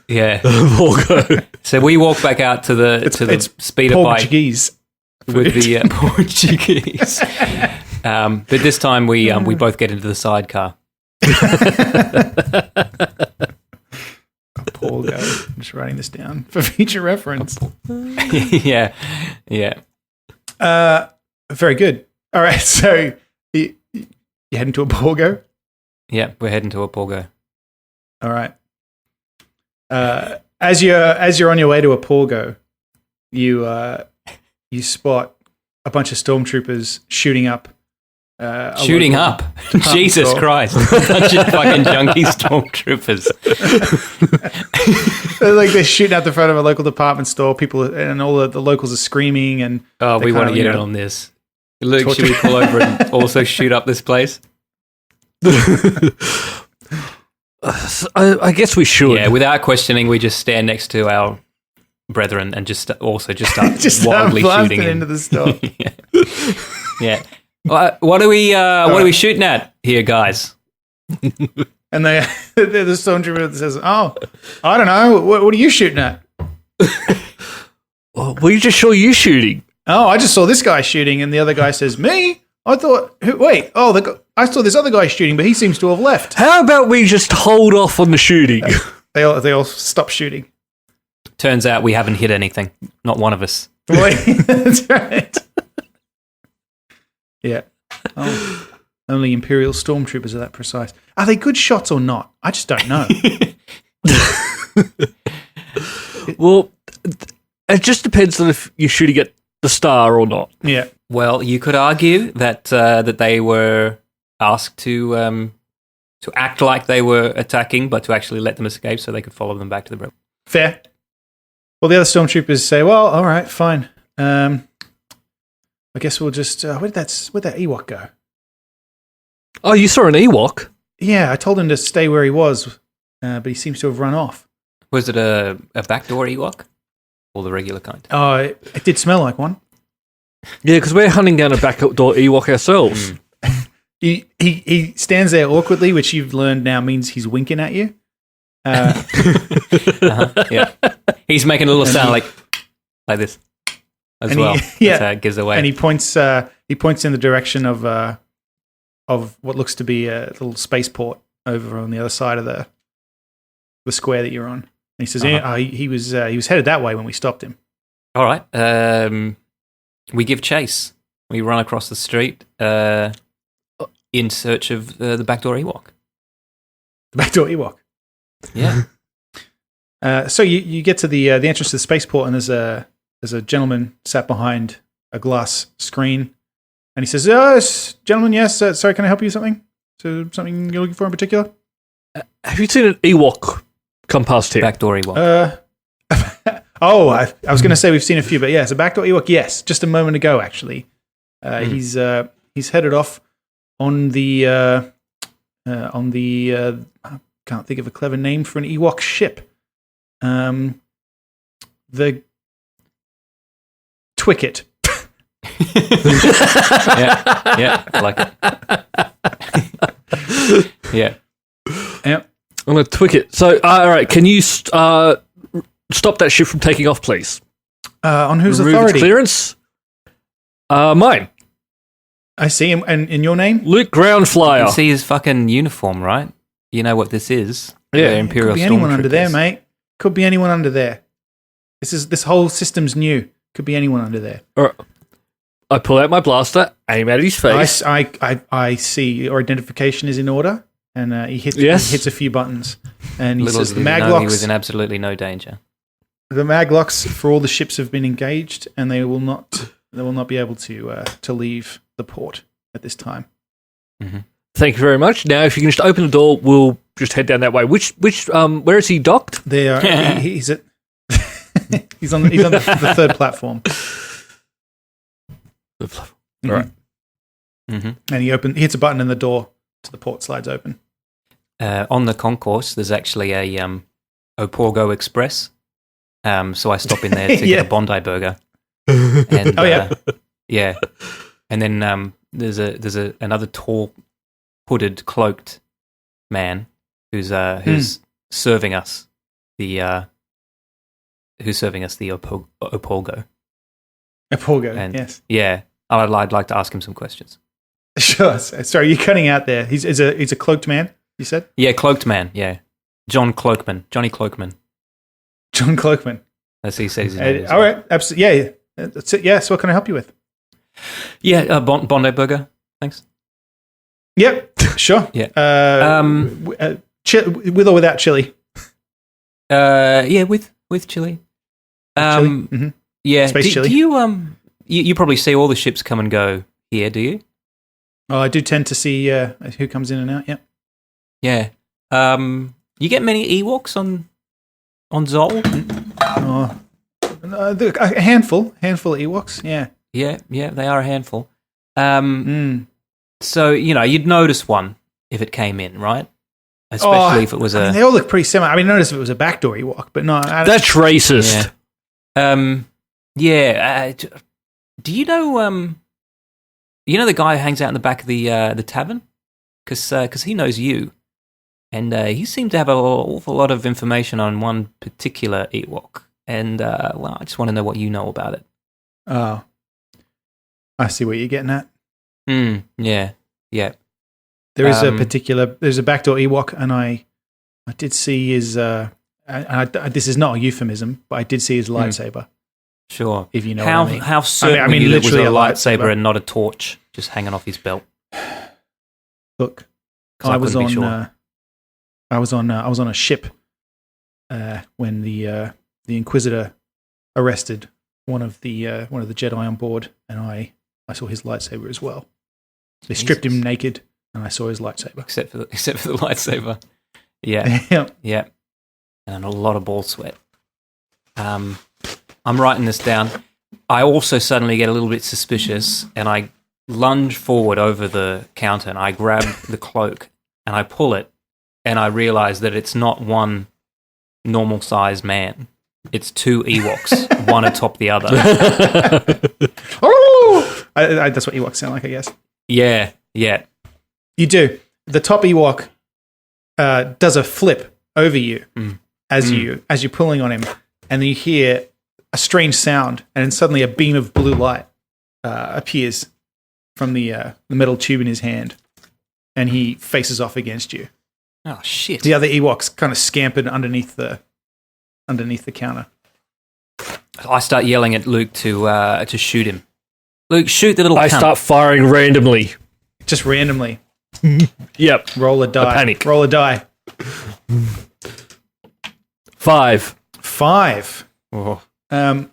S3: Yeah.
S2: Porgo.
S3: So we walk back out to the speeder bike
S1: Portuguese
S3: with the Portuguese. But this time we both get into the sidecar.
S1: A Porgo. I'm just writing this down for future reference.
S3: Yeah.
S1: Very good. All right, so you heading to a Porgo?
S3: Yeah, we're heading to a Porgo.
S1: All right. As you're on your way to a Porgo, you spot a bunch of stormtroopers shooting up.
S3: Shooting up? Jesus
S1: store.
S3: Christ. A bunch of fucking junkie stormtroopers.
S1: They're shooting out the front of a local department store. People and all the locals are screaming. And
S3: we want to get in on this. Luke, should we pull over and also shoot up this place?
S2: I guess we should.
S3: Yeah, without questioning, we just stand next to our brethren and just start wildly shooting
S1: into the store.
S3: Yeah. What are we shooting at here, guys?
S1: And the stormtrooper that says, "Oh, I don't know. What are you shooting at?"
S2: Well, we just saw you shooting.
S1: Oh, I just saw this guy shooting, and the other guy says, "Me? I thought. Wait. Oh, I saw this other guy shooting, but he seems to have left."
S2: How about we just hold off on the shooting?
S1: They all stop shooting.
S3: Turns out we haven't hit anything. Not one of us.
S1: Wait, that's right. Yeah. Oh, only Imperial stormtroopers are that precise. Are they good shots or not? I just don't know.
S2: Well, it just depends on if you're shooting at the star or not.
S1: Yeah.
S3: Well, you could argue that they were asked to act like they were attacking, but to actually let them escape so they could follow them back to the rebel.
S1: Fair. Well, the other stormtroopers say, "Well, all right, fine. I guess we'll just where'd that Ewok go?"
S2: Oh, you saw an Ewok?
S1: Yeah, I told him to stay where he was, but he seems to have run off.
S3: Was it a backdoor Ewok or the regular kind?
S1: Oh, it did smell like one.
S2: Yeah, because we're hunting down a backdoor Ewok ourselves.
S1: He stands there awkwardly, which you've learned now means he's winking at you.
S3: Yeah, he's making a little sound like this as well. That's how it gives away.
S1: And he points in the direction of what looks to be a little spaceport over on the other side of the square that you're on. And he says, he was headed that way when we stopped him.
S3: All right. We give chase. We run across the street in search of the backdoor Ewok.
S1: The backdoor Ewok.
S3: Yeah.
S1: So you get to the entrance to the spaceport, and there's a gentleman sat behind a glass screen, and he says, "Gentlemen, yes. Sorry, can I help you with something? So something you're looking for in particular?"
S2: Have you seen an Ewok come past here?
S3: Backdoor Ewok.
S1: I was going to say we've seen a few, but yeah, it's a backdoor Ewok. Yes, just a moment ago, actually. He's headed off on the I can't think of a clever name for an Ewok ship. The Twicket.
S3: Yeah, I like it. Yeah.
S2: I'm going to tweak it. So, all right, can you stop that ship from taking off, please?
S1: On whose
S2: Remove
S1: authority?
S2: its clearance? Mine.
S1: I see him. And in your name?
S2: Luke Groundflyer.
S3: You can see his fucking uniform, right? You know what this is.
S2: Yeah.
S3: The Imperial
S1: Could be anyone
S3: Stormtroopers.
S1: under there, mate. Could be anyone under there. This whole system's new. Could be anyone under there.
S2: All right. I pull out my blaster, aim at his face.
S1: I see your identification is in order, and he hits a few buttons, and he
S3: Little
S1: says
S3: did
S1: the
S3: he
S1: mag
S3: know he
S1: locks.
S3: was in absolutely no danger.
S1: The mag locks for all the ships have been engaged, and they will not be able to leave the port at this time.
S3: Mm-hmm.
S2: Thank you very much. Now, if you can just open the door, we'll just head down that way. Where is he docked?
S1: They are. He's at. he's on the third platform.
S2: All right.
S3: Mm-hmm.
S1: And he hits a button, and the door to the port slides open.
S3: On the concourse, there's actually a Oporgo Express. So I stop in there to get a Bondi burger. And, yeah. And then there's another tall, hooded, cloaked man who's serving us the Oporgo.
S1: Oporgo,
S3: And
S1: yes.
S3: Yeah, I'd like to ask him some questions.
S1: Sure. Sorry, you're cutting out there. He's a cloaked man, you said?
S3: Yeah, cloaked man, yeah. Johnny Cloakman.
S1: John Cloakman.
S3: That's what he says his name is.
S1: All right, absolutely. Yeah. That's it. Yeah, so what can I help you with?
S3: Yeah, Bondi burger, thanks.
S1: Yep, sure.
S3: Yeah.
S1: With or without chili?
S3: Yeah, with chili.
S1: Chili? Mm-hmm.
S3: Yeah.
S1: Space chili.
S3: Do you you probably see all the ships come and go here, do you?
S1: Oh, I do tend to see who comes in and out. Yep.
S3: Yeah. You get many Ewoks on Zol?
S1: Oh, a handful of Ewoks. Yeah.
S3: Yeah, they are a handful. So, you'd notice one if it came in, right? Especially if it was
S1: they all look pretty similar. I mean, notice if it was a backdoor Ewok, but no.
S2: That's racist.
S3: Yeah. Do you know the guy who hangs out in the back of the tavern? Because he knows you. And he seemed to have an awful lot of information on one particular Ewok. And, I just want to know what you know about it.
S1: Oh. I see what you're getting at.
S3: Yeah.
S1: There is there's a backdoor Ewok, and I did see his, this is not a euphemism, but I did see his lightsaber.
S3: Sure.
S1: If you know what I mean.
S3: How certain
S1: I mean,
S3: were you that it was a
S1: literally a
S3: lightsaber
S1: lightsaber.
S3: and not a torch just hanging off his belt?
S1: Look,
S3: 'Cause
S1: I was
S3: couldn't be
S1: on,
S3: sure.
S1: I was on a ship when the Inquisitor arrested one of the Jedi on board, and I saw his lightsaber as well. They stripped him naked, and I saw his lightsaber.
S3: Except for the lightsaber. Yeah.
S1: Yeah.
S3: Yeah. And a lot of ball sweat. I'm writing this down. I also suddenly get a little bit suspicious, and I lunge forward over the counter, and I grab the cloak, and I pull it, and I realize that it's not one normal-sized man. It's two Ewoks, one atop the other.
S1: Oh! That's what Ewoks sound like, I guess.
S3: Yeah.
S1: You do. The top Ewok does a flip over you as you're pulling on him, and then you hear a strange sound, and then suddenly a beam of blue light appears from the metal tube in his hand, and he faces off against you.
S3: Oh shit!
S1: The other Ewoks kind of scampered underneath the counter.
S3: I start yelling at Luke to shoot him. Luke, shoot the little
S2: I
S3: cunt.
S2: start firing randomly.
S1: Just randomly.
S2: Yep.
S1: Roll a die.
S2: I panic.
S1: Roll a die.
S2: 5.
S1: 5.
S3: Oh.
S1: One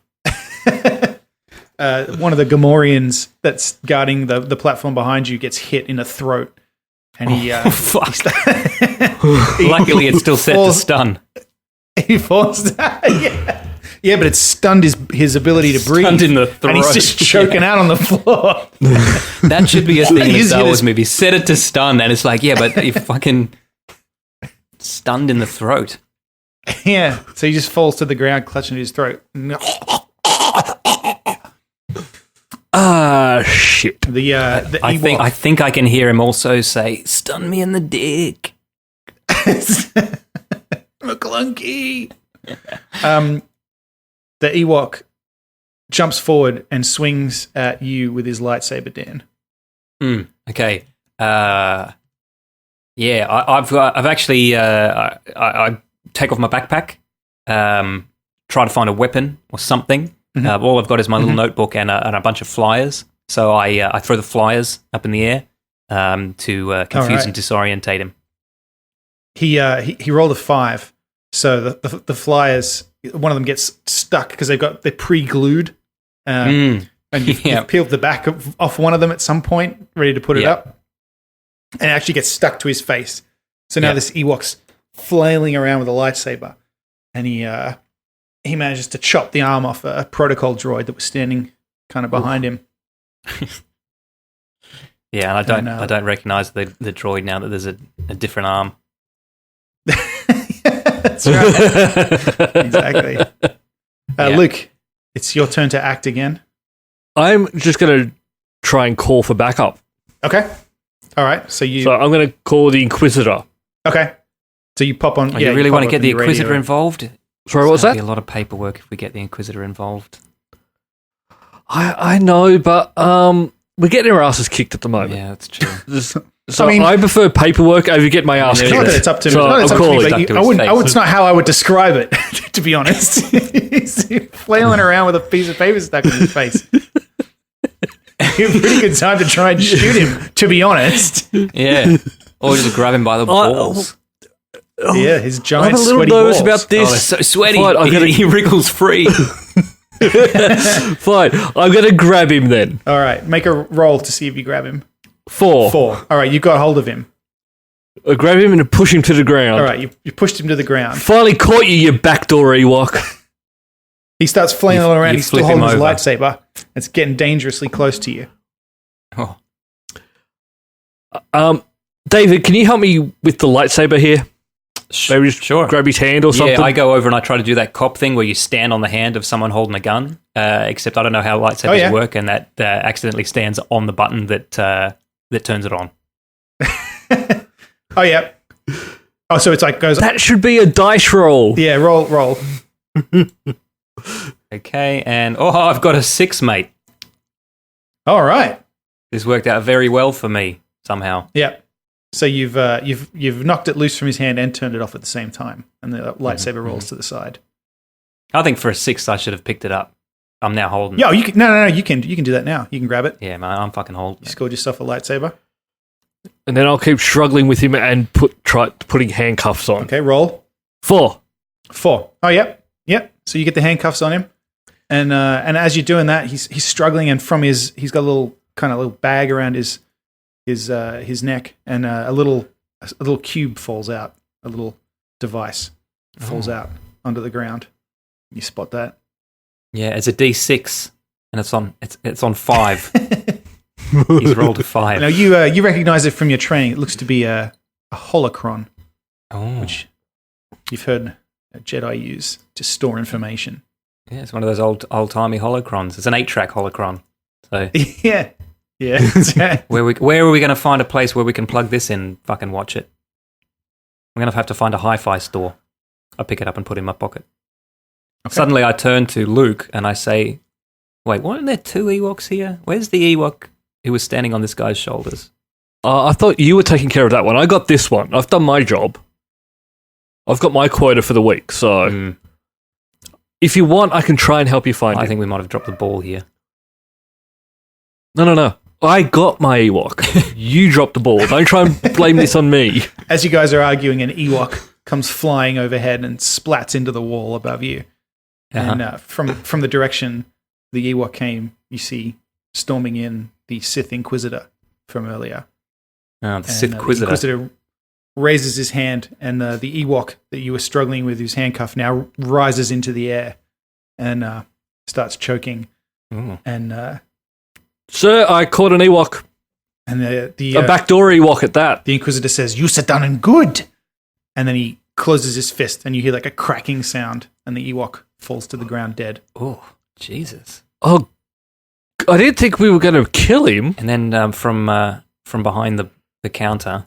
S1: of the Gamorreans that's guarding the platform behind you gets hit in the throat, and he
S3: Fuck. Luckily, it's still set to stun.
S1: he falls. Yeah, but it's stunned his ability to breathe.
S3: Stunned in the throat.
S1: And he's just choking out on the floor.
S3: That should be a thing in a
S1: He's
S3: Star
S1: hit
S3: Wars
S1: his-
S3: movie. Set it to stun, and it's like, yeah, but you fucking stunned in the throat.
S1: Yeah, so he just falls to the ground, clutching at his throat.
S2: Ah, shit.
S1: The
S3: I
S1: Ewok,
S3: think I can hear him also say, "Stun me in the dick."
S1: McClunky. The Ewok jumps forward and swings at you with his lightsaber, Dan.
S3: Okay. Yeah, I've actually I take off my backpack, try to find a weapon or something. All I've got is my little notebook and a bunch of flyers. So I throw the flyers up in the air to confuse and disorientate him.
S1: He rolled a 5, so the flyers, one of them gets stuck because they're pre-glued, and you've peeled the back off one of them at some point, ready to put it up, and it actually gets stuck to his face. So now this Ewok's flailing around with a lightsaber, and he manages to chop the arm off a protocol droid that was standing kind of behind him.
S3: Yeah, and I don't recognize the droid now that there's a different arm.
S1: That's right. Exactly. Luke, it's your turn to act again.
S2: I'm just going to try and call for backup.
S1: Okay. All right. So
S2: I'm going to call the Inquisitor.
S1: Okay. So you pop on.
S3: You really want to get the Inquisitor
S1: radio.
S3: involved?
S2: Sorry, what was that?
S3: Be a lot of paperwork if we get the Inquisitor involved.
S2: I know, but we're getting our asses kicked at the moment.
S3: Yeah, that's true.
S2: So I prefer paperwork over get my ass kicked.
S1: Not that it's up to me.
S2: So
S1: Not that it's
S2: I'm
S1: up to me,
S2: calling.
S1: but it's not how I would describe it, to be honest. He's flailing around with a piece of paper stuck in his face. A pretty good time to try and shoot him, to be honest.
S3: Yeah. Or just grab him by the balls.
S1: Yeah, his giant
S2: I'm a little
S1: sweaty
S2: nervous
S1: balls.
S2: about this.
S3: Oh, they're so sweaty.
S2: Fine,
S3: He wriggles free.
S2: Fine, I'm going to grab him then.
S1: All right, make a roll to see if you grab him.
S2: 4.
S1: 4. All right, you got hold of him.
S2: I grab him and push him to the ground.
S1: All right, you pushed him to the ground.
S2: Finally caught you backdoor Ewok.
S1: He starts flailing around.
S3: you
S1: He's still
S3: flip him
S1: holding his
S3: over.
S1: lightsaber. It's getting dangerously close to you.
S3: Oh.
S2: David, can you help me with the lightsaber here? Maybe just
S3: Sure.
S2: grab his hand or something?
S3: Yeah, I go over and I try to do that cop thing where you stand on the hand of someone holding a gun, except I don't know how lightsabers work, and that accidentally stands on the button that turns it on.
S1: Oh, yeah. Oh, so it's like goes...
S2: That should be a dice roll.
S1: Yeah, roll.
S3: Okay, and I've got a 6, mate.
S1: All right.
S3: This worked out very well for me somehow.
S1: Yeah. So you've knocked it loose from his hand and turned it off at the same time, and the lightsaber rolls to the side.
S3: I think for a 6, I should have picked it up. I'm now holding.
S1: Yeah, you can. No. You can do that now. You can grab it.
S3: Yeah, man, I'm fucking holding.
S1: You scored yourself a lightsaber.
S2: And then I'll keep struggling with him and try putting handcuffs on.
S1: Okay, roll.
S2: 4.
S1: 4. Oh, yep. So you get the handcuffs on him, and as you're doing that, he's struggling, and from he's got a little bag around his neck, and a little cube falls out, a little device falls out onto the ground. You spot that?
S3: Yeah, it's a D6, and it's on 5. He's rolled a 5.
S1: Now you recognize it from your training. It looks to be a holocron, which you've heard a Jedi use to store information.
S3: Yeah, it's one of those old-timey holocrons. It's an 8-track holocron. So
S1: Yeah.
S3: where are we going to find a place where we can plug this in and fucking watch it? I'm going to have to find a hi-fi store. I pick it up and put it in my pocket.
S1: Okay.
S3: Suddenly I turn to Luke and I say, wait, weren't there 2 Ewoks here? Where's the Ewok who was standing on this guy's shoulders?
S2: I thought you were taking care of that one. I got this one. I've done my job. I've got my quota for the week, so if you want, I can try and help you find it.
S3: I think we might have dropped the ball here.
S2: No. I got my Ewok. You dropped the ball. Don't try and blame this on me.
S1: As you guys are arguing, an Ewok comes flying overhead and splats into the wall above you. And from the direction the Ewok came, you see storming in the Sith Inquisitor from earlier.
S3: The Sith Inquisitor.
S1: The Inquisitor raises his hand, and the Ewok that you were struggling with, whose handcuff now rises into the air and starts choking.
S3: Ooh.
S1: And
S2: Sir, I caught an Ewok.
S1: And a
S2: backdoor Ewok at that.
S1: The Inquisitor says, "You sit down and good." And then he closes his fist, and you hear like a cracking sound, and the Ewok falls to the ground dead.
S3: Oh, Jesus.
S2: Oh, I didn't think we were going to kill him.
S3: And then from behind the counter,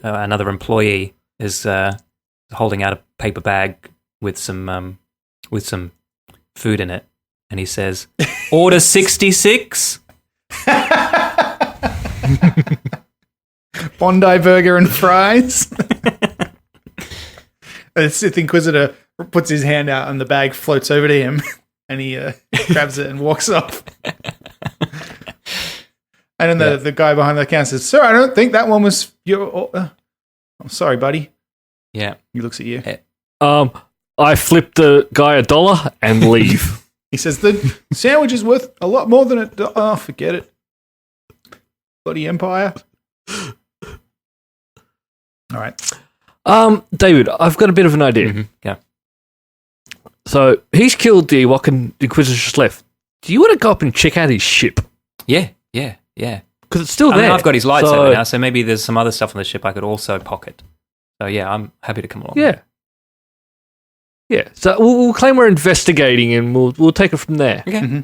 S3: another employee is holding out a paper bag with some food in it, and he says, "Order 66."
S1: Bondi burger and fries. The Sith Inquisitor puts his hand out, and the bag floats over to him, and he grabs it and walks off. And then the guy behind the counter says, "Sir, I don't think that one was your... I'm sorry, buddy."
S3: Yeah.
S1: He looks at you.
S2: I flip the guy $1 and leave.
S1: He says, "The sandwich is worth a lot more than $1. Oh, forget it. Bloody Empire." All right.
S2: David, I've got a bit of an idea.
S3: Mm-hmm. Yeah.
S2: So he's killed the Ewok and the Inquisitor's just left. Do you want to go up and check out his ship?
S3: Yeah.
S2: Because it's still there.
S3: I've got his lightsaber now, so maybe there's some other stuff on the ship I could also pocket. So yeah, I'm happy to come along.
S2: Yeah. So we'll claim we're investigating, and we'll take it from there.
S3: Okay.
S1: Mm-hmm.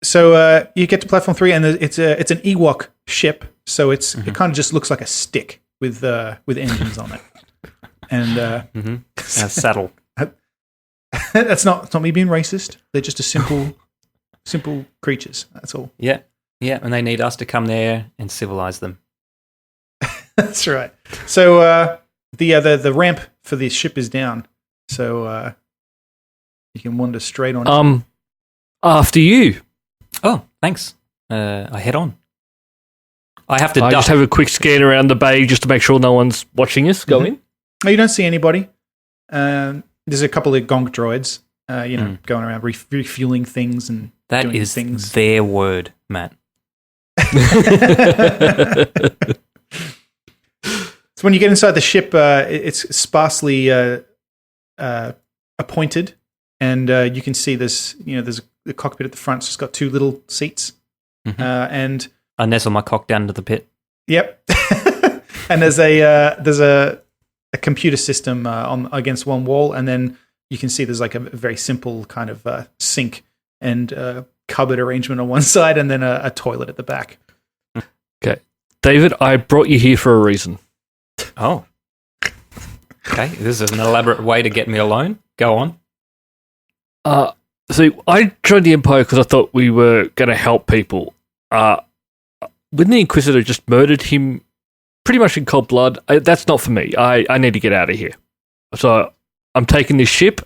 S1: So you get to platform 3, and it's an Ewok ship. So it kind of just looks like a stick with engines on it, and
S3: a saddle.
S1: That's not me being racist. They're just a simple creatures. That's all.
S3: Yeah, and they need us to come there and civilize them.
S1: That's right. So the ramp for the ship is down, so you can wander straight on.
S2: After you.
S3: Oh, thanks. I head on. I have to
S2: just have a quick scan around the bay just to make sure no one's watching us. Go in.
S1: Oh, you don't see anybody. There's a couple of gonk droids, going around refueling things and
S3: that
S1: doing
S3: is
S1: things.
S3: Their word, Matt.
S1: So when you get inside the ship, it's sparsely appointed, and you can see there's the cockpit at the front. It's just got 2 little seats, and
S3: I nestle my cock down into the pit.
S1: Yep. And there's a computer system against one wall, and then you can see there's like a very simple kind of sink and cupboard arrangement on one side, and then a toilet at the back.
S2: Okay, David, I brought you here for a reason.
S3: Oh. Okay, this is an elaborate way to get me alone. Go on.
S2: So I joined the Empire because I thought we were going to help people. When the Inquisitor just murdered him pretty much in cold blood, that's not for me. I need to get out of here. So I'm taking this ship.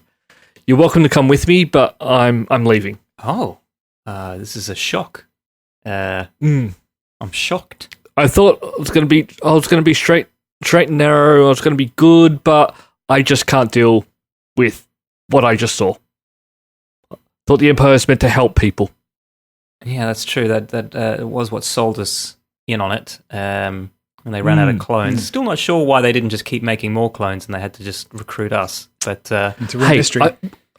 S2: You're welcome to come with me, but I'm leaving.
S3: Oh, this is a shock. I'm shocked.
S2: I thought I was going to be straight and narrow. I was going to be good, but I just can't deal with what I just saw. Thought the Empire is meant to help people.
S3: Yeah, that's true. That was what sold us in on it. And they ran out of clones. Still not sure why they didn't just keep making more clones and they had to just recruit us. But
S1: it's a real mystery.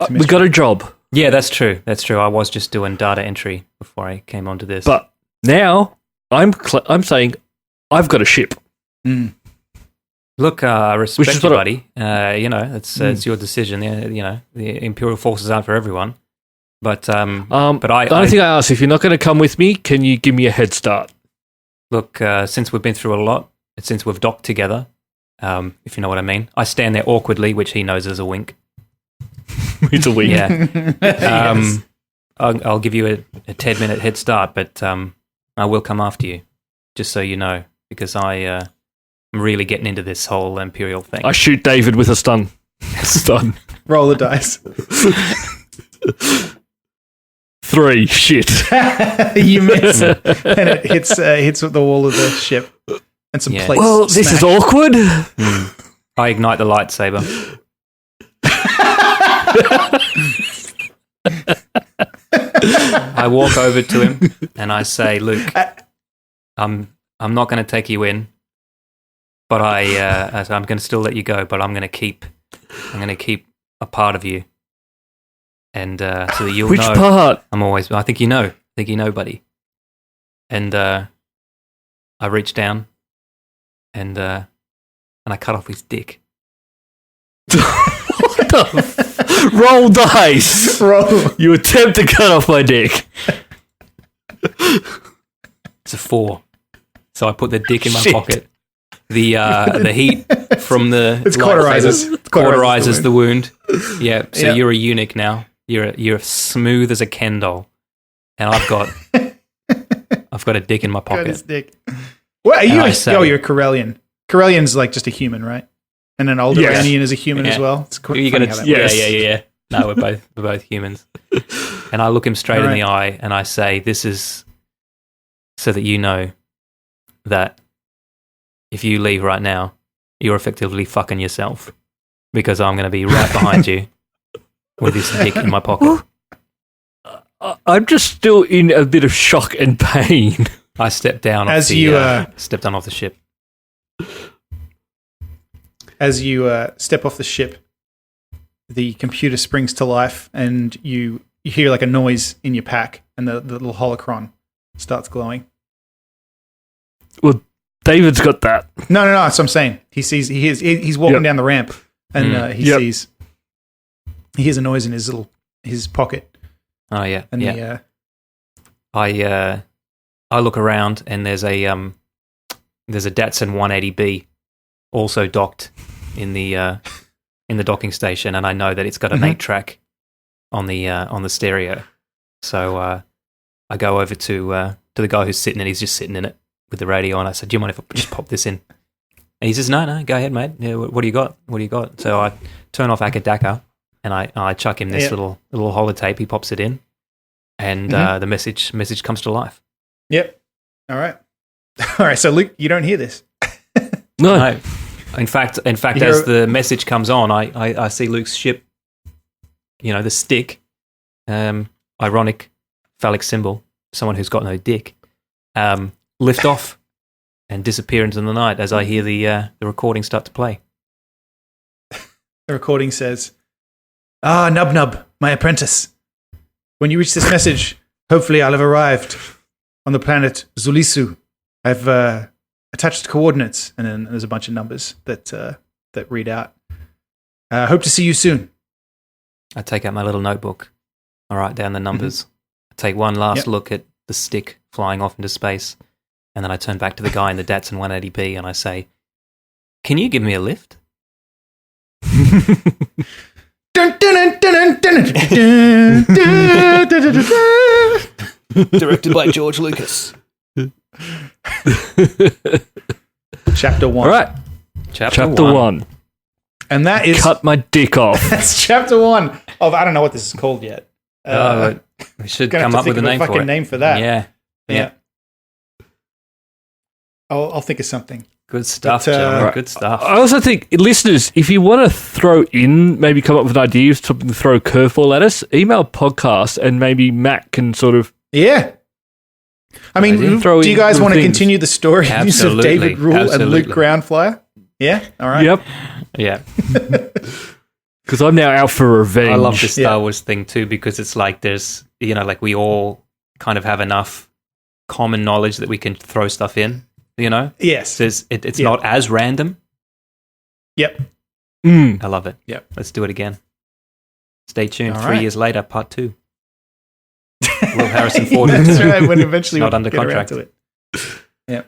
S2: We got a job.
S3: Yeah, that's true. I was just doing data entry before I came onto this.
S2: But now I'm saying I've got a ship.
S3: Look, I respect you, buddy. It's your decision. The Imperial forces aren't for everyone. But the only thing I ask, if you're not going to come with me, can you give me a head start? Look, since we've been through a lot, since we've docked together, if you know what I mean. I stand there awkwardly, which he knows is a wink.
S2: It's a wink.
S3: Yeah.
S1: Yes.
S3: I'll give you a 10-minute head start, but I will come after you, just so you know, because I'm really getting into this whole Imperial thing.
S2: I shoot David with a stun. Stun.
S1: Roll the dice.
S2: 3. Shit.
S1: You miss, and it hits with the wall of the ship, and some plates.
S2: Well, this is awkward.
S3: I ignite the lightsaber. I walk over to him and I say, "Luke, I'm not going to take you in, but I'm going to still let you go. But I'm going to keep a part of you, and so that you'll
S2: Which
S3: know.
S2: part?
S3: I think you know. Buddy." And I reach down and I cut off his dick.
S2: What the roll dice.
S1: Roll.
S2: You attempt to cut off my dick.
S3: It's a 4. So I put the dick in my pocket. The heat from the
S1: It's
S3: cauterizes the wound. Yeah. So
S1: Yeah.
S3: you're a eunuch now. You're smooth as a Ken doll, and I've got a dick in my
S1: Cut his
S3: pocket.
S1: dick. What are you?
S3: I say-
S1: You're Corellian. Corellian's like just a human, right? And an older Iranian is a human as well. It's
S3: You're
S1: funny
S3: gonna,
S1: how that
S3: yeah,
S1: works.
S3: yeah. No, we're both humans. And I look him straight in the eye and I say, "This is so that you know that if you leave right now, you're effectively fucking yourself, because I'm going to be right behind you with this dick in my pocket."
S2: I'm just still in a bit of shock and pain.
S3: I stepped down
S1: As
S3: stepped down off the ship.
S1: As you step off the ship, the computer springs to life, and you hear like a noise in your pack, and the little holocron starts glowing.
S2: Well, David's got that.
S1: No, that's what I'm saying. He's walking down the ramp, and he hears a noise in his pocket,
S3: Oh yeah,
S1: and
S3: yeah. I look around and there's a Datsun 180B also docked in the docking station, and I know that it's got an 8-track on the stereo. So I go over to the guy who's sitting in. He's just sitting in it with the radio on. I said, "Do you mind if I just pop this in?" And he says, "No, go ahead, mate. Yeah, what do you got? What do you got?" So I turn off Akadaka and I chuck him this little holotape. He pops it in, and the message comes to life.
S1: Yep. All right. So Luke, you don't hear this.
S2: No.
S3: In fact, as the message comes on, I see Luke's ship, the stick, ironic phallic symbol, someone who's got no dick, lift off and disappear into the night as I hear the recording start to play.
S1: The recording says, Nub Nub, my apprentice. When you reach this message, hopefully I'll have arrived on the planet Zulisu. I've attached coordinates, and then there's a bunch of numbers that read out. Hope to see you soon.
S3: I take out my little notebook. I write down the numbers. I take one last look at the stick flying off into space, and then I turn back to the guy in the Datsun 180B and I say, "Can you give me a lift?" Directed by George Lucas.
S1: Chapter 1.
S2: All right. Chapter 1.
S1: And that is...
S2: Cut my dick off.
S1: That's chapter 1 of... I don't know what this is called yet.
S3: We should
S1: gonna
S3: come
S1: have
S3: up
S1: to
S3: with a
S1: think of
S3: name for it.
S1: name for that.
S3: Yeah.
S1: I'll think of something.
S3: Good stuff,
S1: But,
S3: gentlemen. Good stuff.
S2: I also think, listeners, if you want to throw in, maybe come up with ideas, something to throw a curveball at us, email podcast, and maybe Matt can sort of...
S1: Yeah. I mean,
S2: Throw
S1: do you
S2: in
S1: guys
S2: little
S1: want to
S2: things.
S1: continue the stories of
S3: Absolutely.
S1: David Rule and Luke
S3: Absolutely.
S1: Groundflyer? Yeah? All right.
S2: Yep.
S3: Yeah.
S2: Because I'm now out for revenge.
S3: I love the Star Wars thing too, because it's like there's, like we all kind of have enough common knowledge that we can throw stuff in,
S1: Yes.
S3: So it's not as random.
S1: Yep.
S3: I love it.
S1: Yep.
S3: Let's do it again. Stay tuned.
S1: All
S3: 3
S1: right.
S3: years later, part 2. Will Harrison Ford
S1: That's right, when eventually
S3: Not
S1: we
S3: under
S1: get around
S3: contract.
S1: to it. Yeah.